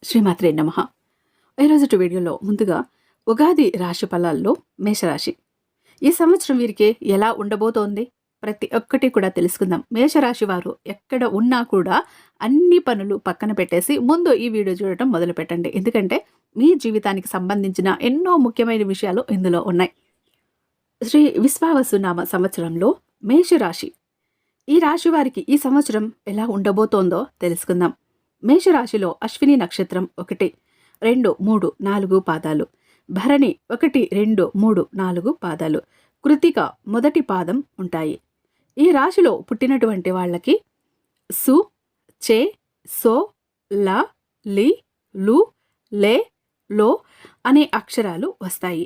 శ్రీమాత్రే నమః. ఈరోజుటి వీడియోలో ముందుగా ఉగాది రాశి ఫలాల్లో మేషరాశి ఈ సంవత్సరం వీరికి ఎలా ఉండబోతోంది ప్రతి ఒక్కటి కూడా తెలుసుకుందాం. మేషరాశి వారు ఎక్కడ ఉన్నా కూడా అన్ని పనులు పక్కన పెట్టేసి ముందు ఈ వీడియో చూడటం మొదలు పెట్టండి. ఎందుకంటే మీ జీవితానికి సంబంధించిన ఎన్నో ముఖ్యమైన విషయాలు ఇందులో ఉన్నాయి. శ్రీ విశ్వావసు నామ సంవత్సరంలో మేషరాశి ఈ రాశి వారికి ఈ సంవత్సరం ఎలా ఉండబోతోందో తెలుసుకుందాం. మేషరాశిలో అశ్విని నక్షత్రం 1, 2, 3, 4 పాదాలు, భరణి 1, 2, 3, 4 పాదాలు, కృతిక మొదటి పాదం ఉంటాయి. ఈ రాశిలో పుట్టినటువంటి వాళ్ళకి సు, చే, సో, ల, లి, లు, లే, లో అనే అక్షరాలు వస్తాయి.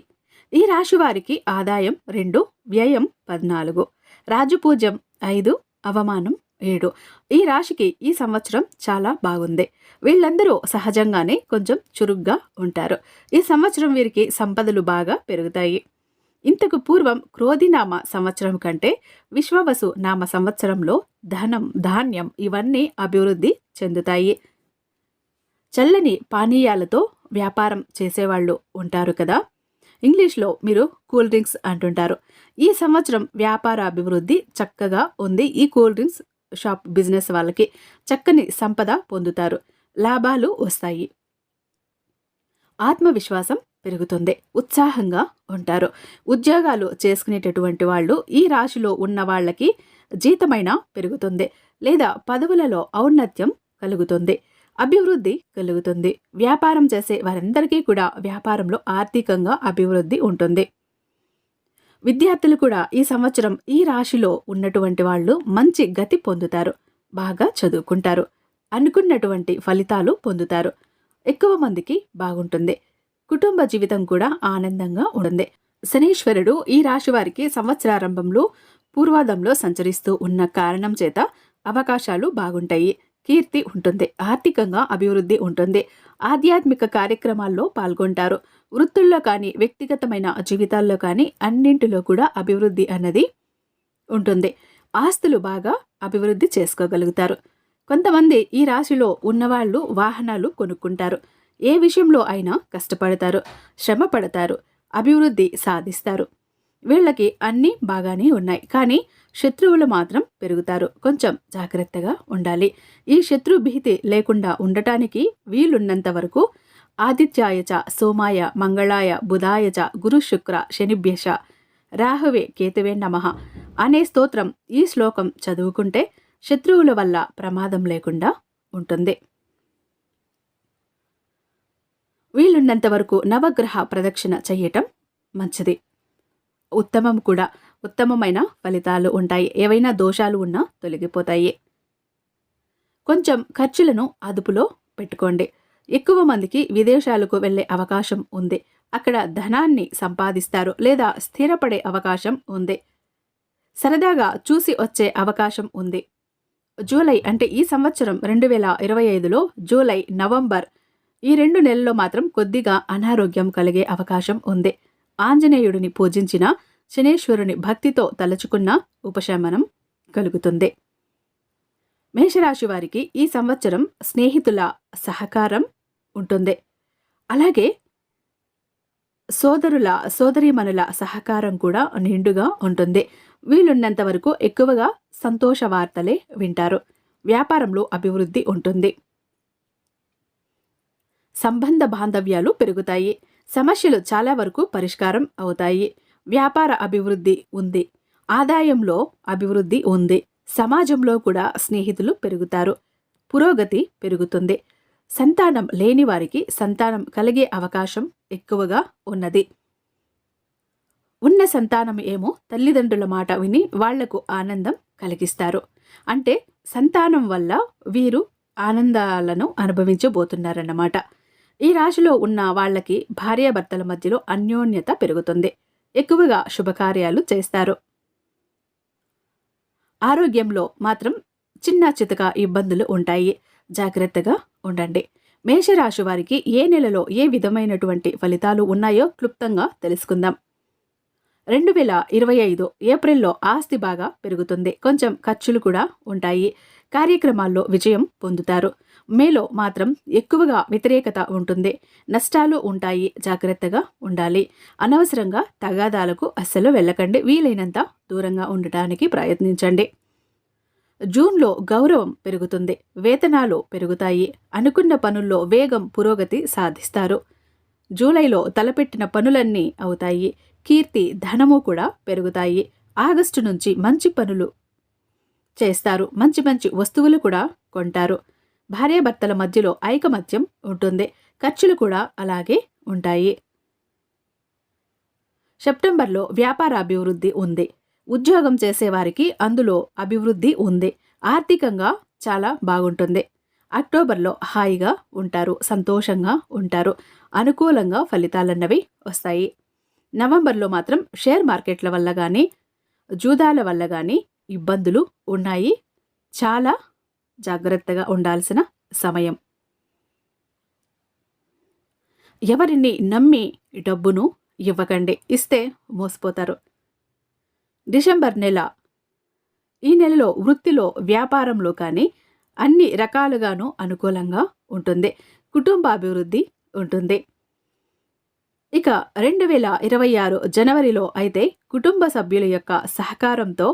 ఈ రాశి వారికి ఆదాయం 2, వ్యయం 14, రాజపూజ్యం 5, అవమానం 7. ఈ రాశికి ఈ సంవత్సరం చాలా బాగుంది. వీళ్ళందరూ సహజంగానే కొంచెం చురుగ్గా ఉంటారు. ఈ సంవత్సరం వీరికి సంపదలు బాగా పెరుగుతాయి. ఇంతకు పూర్వం క్రోధినామ సంవత్సరం కంటే విశ్వవసు నామ సంవత్సరంలో ధనం, ధాన్యం ఇవన్నీ అభివృద్ధి చెందుతాయి. చల్లని పానీయాలతో వ్యాపారం చేసేవాళ్ళు ఉంటారు కదా, ఇంగ్లీష్లో మీరు కూల్ డ్రింక్స్ అంటుంటారు. ఈ సంవత్సరం వ్యాపార అభివృద్ధి చక్కగా ఉంది. ఈ కూల్ డ్రింక్స్ షాప్ బిజినెస్ వాళ్ళకి చక్కని సంపద పొందుతారు, లాభాలు వస్తాయి, ఆత్మవిశ్వాసం పెరుగుతుంది, ఉత్సాహంగా ఉంటారు. ఉద్యోగాలు చేసుకునేటటువంటి వాళ్ళు ఈ రాశిలో ఉన్న వాళ్ళకి జీతమైనా పెరుగుతుంది లేదా పదవులలో ఔన్నత్యం కలుగుతుంది, అభివృద్ధి కలుగుతుంది. వ్యాపారం చేసే వారందరికీ కూడా వ్యాపారంలో ఆర్థికంగా అభివృద్ధి ఉంటుంది. విద్యార్థులు కూడా ఈ సంవత్సరం ఈ రాశిలో ఉన్నటువంటి వాళ్ళు మంచి గతి పొందుతారు, బాగా చదువుకుంటారు, అనుకున్నటువంటి ఫలితాలు పొందుతారు. ఎక్కువ మందికి బాగుంటుంది. కుటుంబ జీవితం కూడా ఆనందంగా ఉంటుంది. శనీశ్వరుడు ఈ రాశి వారికి సంవత్సరారంభంలో పూర్వాదంలో సంచరిస్తూ ఉన్న కారణం చేత అవకాశాలు బాగుంటాయి, కీర్తి ఉంటుంది, ఆర్థికంగా అభివృద్ధి ఉంటుంది, ఆధ్యాత్మిక కార్యక్రమాల్లో పాల్గొంటారు. వృత్తుల్లో కానీ వ్యక్తిగతమైన జీవితాల్లో కానీ అన్నింటిలో కూడా అభివృద్ధి అన్నది ఉంటుంది. ఆస్తులు బాగా అభివృద్ధి చేసుకోగలుగుతారు. కొంతమంది ఈ రాశిలో ఉన్నవాళ్ళు వాహనాలు కొనుక్కుంటారు. ఏ విషయంలో అయినా కష్టపడతారు, శ్రమ పడతారు, అభివృద్ధి సాధిస్తారు. వీళ్ళకి అన్నీ బాగానే ఉన్నాయి, కానీ శత్రువులు మాత్రం పెరుగుతారు. కొంచెం జాగ్రత్తగా ఉండాలి. ఈ శత్రు భీతి లేకుండా ఉండటానికి వీలున్నంత వరకు ఆదిత్యాయచ సోమాయ మంగళాయ బుధాయచ గురు శుక్ర శనిభ్యశ రాహవే కేతువే నమః అనే స్తోత్రం, ఈ శ్లోకం చదువుకుంటే శత్రువుల వల్ల ప్రమాదం లేకుండా ఉంటుంది. వీలున్నంత వరకు నవగ్రహ ప్రదక్షిణ చేయటం మంచిది, ఉత్తమం కూడా. ఉత్తమమైన ఫలితాలు ఉంటాయి. ఏవైనా దోషాలు ఉన్నా తొలగిపోతాయి. కొంచెం ఖర్చులను అదుపులో పెట్టుకోండి. ఎక్కువ మందికి విదేశాలకు వెళ్ళే అవకాశం ఉంది. అక్కడ ధనాన్ని సంపాదిస్తారు లేదా స్థిరపడే అవకాశం ఉంది. సరదాగా చూసి వచ్చే అవకాశం ఉంది. జూలై అంటే ఈ సంవత్సరం 2025లో జూలై, నవంబర్ ఈ 2 నెలల్లో మాత్రం కొద్దిగా అనారోగ్యం కలిగే అవకాశం ఉంది. ఆంజనేయుడిని పూజించిన, శనేశ్వరుని భక్తితో తలచుకున్న ఉపశమనం కలుగుతుంది. మేషరాశి వారికి ఈ సంవత్సరం స్నేహితుల సహకారం ఉంటుంది. అలాగే సోదరుల, సోదరీమణుల సహకారం కూడా నిండుగా ఉంటుంది. వీలున్నంత వరకు ఎక్కువగా సంతోష వార్తలే వింటారు. వ్యాపారంలో అభివృద్ధి ఉంటుంది. సంబంధ బాంధవ్యాలు పెరుగుతాయి. సమస్యలు చాలా వరకు పరిష్కారం అవుతాయి. వ్యాపార అభివృద్ధి ఉంది. ఆదాయంలో అభివృద్ధి ఉంది. సమాజంలో కూడా స్నేహితులు పెరుగుతారు. పురోగతి పెరుగుతుంది. సంతానం లేని వారికి సంతానం కలిగే అవకాశం ఎక్కువగా ఉన్నది. ఉన్న సంతానం ఏమో తల్లిదండ్రుల మాట విని వాళ్లకు ఆనందం కలిగిస్తారు. అంటే సంతానం వల్ల వీరు ఆనందాలను అనుభవించబోతున్నారన్నమాట. ఈ రాశిలో ఉన్న వాళ్ళకి భార్యాభర్తల మధ్యలో అన్యోన్యత పెరుగుతుంది. ఎక్కువగా శుభకార్యాలు చేస్తారు. ఆరోగ్యంలో మాత్రం చిన్న చితక ఇబ్బందులు ఉంటాయి, జాగ్రత్తగా ఉండండి. మేషరాశి వారికి ఏ నెలలో ఏ విధమైనటువంటి ఫలితాలు ఉన్నాయో క్లుప్తంగా తెలుసుకుందాం. 2025 ఏప్రిల్లో ఆస్తి బాగా పెరుగుతుంది. కొంచెం ఖర్చులు కూడా ఉంటాయి. కార్యక్రమాల్లో విజయం పొందుతారు. మేలో మాత్రం ఎక్కువగా వ్యతిరేకత ఉంటుంది. నష్టాలు ఉంటాయి. జాగ్రత్తగా ఉండాలి. అనవసరంగా తగాదాలకు అస్సలు వెళ్ళకండి. వీలైనంత దూరంగా ఉండటానికి ప్రయత్నించండి. జూన్‌లో గౌరవం పెరుగుతుంది. వేతనాలు పెరుగుతాయి. అనుకున్న పనుల్లో వేగం, పురోగతి సాధిస్తారు. జూలైలో తలపెట్టిన పనులన్నీ అవుతాయి. కీర్తి, ధనము కూడా పెరుగుతాయి. ఆగస్టు నుంచి మంచి పనులు చేస్తారు. మంచి మంచి వస్తువులు కూడా కొంటారు. భార్యాభర్తల మధ్యలో ఐకమత్యం ఉంటుంది. ఖర్చులు కూడా అలాగే ఉంటాయి. సెప్టెంబర్లో వ్యాపార అభివృద్ధి ఉంది. ఉద్యోగం చేసేవారికి అందులో అభివృద్ధి ఉంది. ఆర్థికంగా చాలా బాగుంటుంది. అక్టోబర్లో హాయిగా ఉంటారు. సంతోషంగా ఉంటారు. అనుకూలంగా ఫలితాలన్నవి వస్తాయి. నవంబర్లో మాత్రం షేర్ మార్కెట్ల వల్ల కానీ జూదాల వల్ల కానీ ఇబ్బందులు ఉన్నాయి. చాలా జాగ్రత్తగా ఉండాల్సిన సమయం. ఎవరిని నమ్మి డబ్బును ఇవ్వకండి. ఇస్తే మోసపోతారు. డిసెంబర్ నెల, ఈ నెలలో వృత్తిలో, వ్యాపారంలో కానీ అన్ని రకాలుగాను అనుకూలంగా ఉంటుంది. కుటుంబ అభివృద్ధి ఉంటుంది. ఇక 2026 జనవరిలో అయితే కుటుంబ సభ్యుల యొక్క సహకారంతో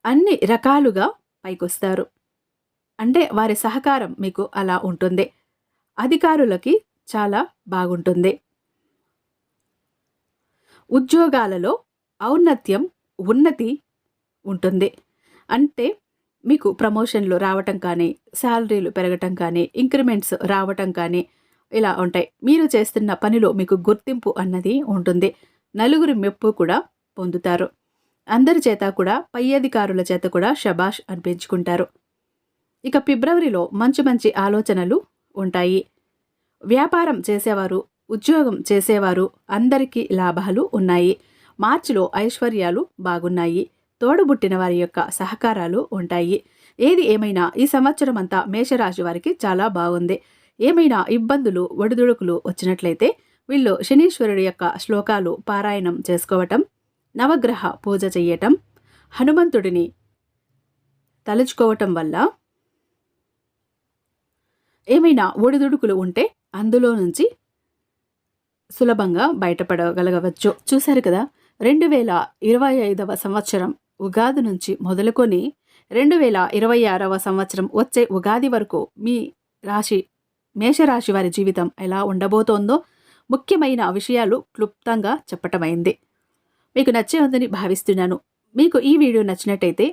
అన్ని రకాలుగా పైకొస్తారు. అంటే వారి సహకారం మీకు అలా ఉంటుంది. అధికారులకి చాలా బాగుంటుంది. ఉద్యోగాలలో ఔన్నత్యం, ఉన్నతి ఉంటుంది. అంటే మీకు ప్రమోషన్లు రావటం కానీ, శాలరీలు పెరగటం కానీ, ఇంక్రిమెంట్స్ రావటం కానీ ఇలా ఉంటాయి. మీరు చేస్తున్న పనిలో మీకు గుర్తింపు అన్నది ఉంటుంది. నలుగురి మెప్పు కూడా పొందుతారు. అందరి చేత కూడా, పై అధికారుల చేత కూడా షబాష్ అనిపించుకుంటారు. ఇక ఫిబ్రవరిలో మంచి మంచి ఆలోచనలు ఉంటాయి. వ్యాపారం చేసేవారు, ఉద్యోగం చేసేవారు అందరికీ లాభాలు ఉన్నాయి. మార్చిలో ఐశ్వర్యాలు బాగున్నాయి. తోడబుట్టిన వారి యొక్క సహకారాలు ఉంటాయి. ఏది ఏమైనా ఈ సంవత్సరం అంతా మేషరాశి వారికి చాలా బాగుంది. ఏమైనా ఇబ్బందులు, ఒడిదుడుకులు వచ్చినట్లయితే వీళ్ళు శనీశ్వరుడి యొక్క శ్లోకాలు పారాయణం చేసుకోవటం, నవగ్రహ పూజ చెయ్యటం, హనుమంతుడిని తలుచుకోవటం వల్ల ఏమైనా ఒడిదుడుకులు ఉంటే అందులో నుంచి సులభంగా బయటపడగలగవచ్చు. చూశారు కదా, 2025వ సంవత్సరం ఉగాది నుంచి మొదలుకొని 2026వ సంవత్సరం వచ్చే ఉగాది వరకు మీ రాశి, మేషరాశి వారి జీవితం ఎలా ఉండబోతోందో ముఖ్యమైన విషయాలు క్లుప్తంగా చెప్పటమైంది. మీకు నచ్చే ఉందని భావిస్తున్నాను. మీకు ఈ వీడియో నచ్చినట్టయితే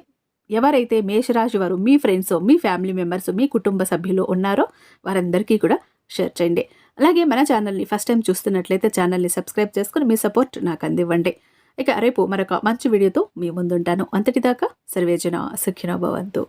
ఎవరైతే మేషరాశి వారు మీ ఫ్రెండ్స్, మీ ఫ్యామిలీ మెంబర్స్, మీ కుటుంబ సభ్యులు ఉన్నారో వారందరికీ కూడా షేర్ చేయండి. అలాగే మన ఛానల్ని ఫస్ట్ టైం చూస్తున్నట్లయితే ఛానల్ని సబ్స్క్రైబ్ చేసుకుని మీ సపోర్ట్ నాకు అందివ్వండి. ఇక రేపు మరొక మంచి వీడియోతో మీ ముందుంటాను. అంతటిదాకా సర్వేజన సుఖినో భవంతు.